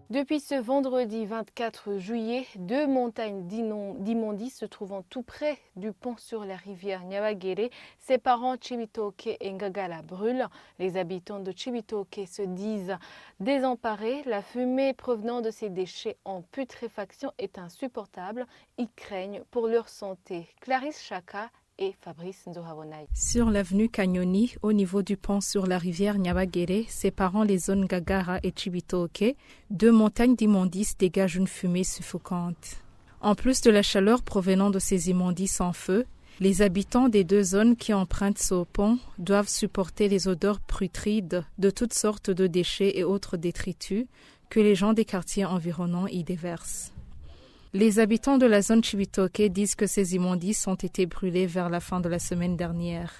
Depuis ce vendredi 24 juillet, deux montagnes d'immondices se trouvant tout près du pont sur la rivière Nyabagere séparant Cibitoke et Ngagala brûlent. Les habitants de Cibitoke se disent désemparés. La fumée provenant de ces déchets en putréfaction est insupportable. Ils craignent pour leur santé. Clarisse Chaka et Fabrice Nzohabonai. Sur l'avenue Cagnoni, au niveau du pont sur la rivière Nyabagere, séparant les zones Ngagara et Cibitoke, deux montagnes d'immondices dégagent une fumée suffocante. En plus de la chaleur provenant de ces immondices en feu, les habitants des deux zones qui empruntent ce pont doivent supporter les odeurs putrides de toutes sortes de déchets et autres détritus que les gens des quartiers environnants y déversent. Les habitants de la zone Cibitoke disent que ces immondices ont été brûlés vers la fin de la semaine dernière.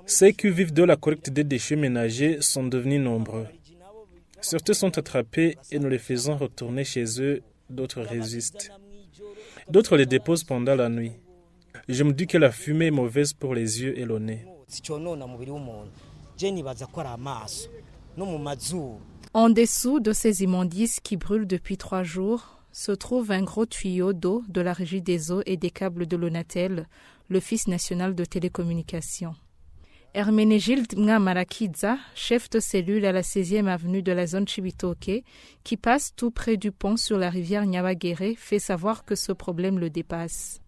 Ceux qui vivent de la collecte des déchets ménagers sont devenus nombreux. Certains sont attrapés et nous les faisons retourner chez eux, d'autres résistent. D'autres les déposent pendant la nuit. Je me dis que la fumée est mauvaise pour les yeux et le nez. En dessous de ces immondices qui brûlent depuis 3 jours, se trouve un gros tuyau d'eau de la Régie des eaux et des câbles de l'ONATEL, l'Office national de télécommunications. Herménégilde Marakiza, chef de cellule à la 16e avenue de la zone Cibitoke, qui passe tout près du pont sur la rivière Nyabagere, fait savoir que ce problème le dépasse.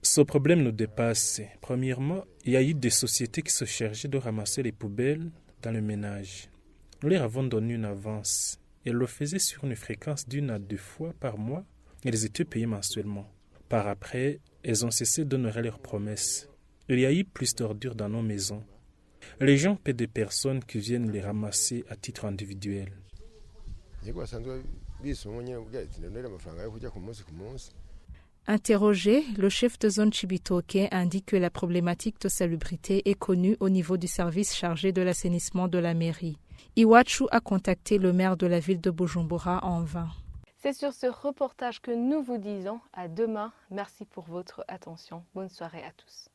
Ce problème nous dépasse. Premièrement, il y a eu des sociétés qui se chargeaient de ramasser les poubelles dans le ménage. Nous leur avons donné une avance. Elles le faisaient sur une fréquence d'1 à 2 fois par mois. Elles étaient payées mensuellement. Par après, elles ont cessé d'honorer leurs promesses. Il y a eu plus d'ordures dans nos maisons. Les gens paient des personnes qui viennent les ramasser à titre individuel. Interrogé, le chef de zone Cibitoke indique que la problématique de salubrité est connue au niveau du service chargé de l'assainissement de la mairie. Iwachu a contacté le maire de la ville de Bujumbura en vain. C'est sur ce reportage que nous vous disons à demain. Merci pour votre attention. Bonne soirée à tous.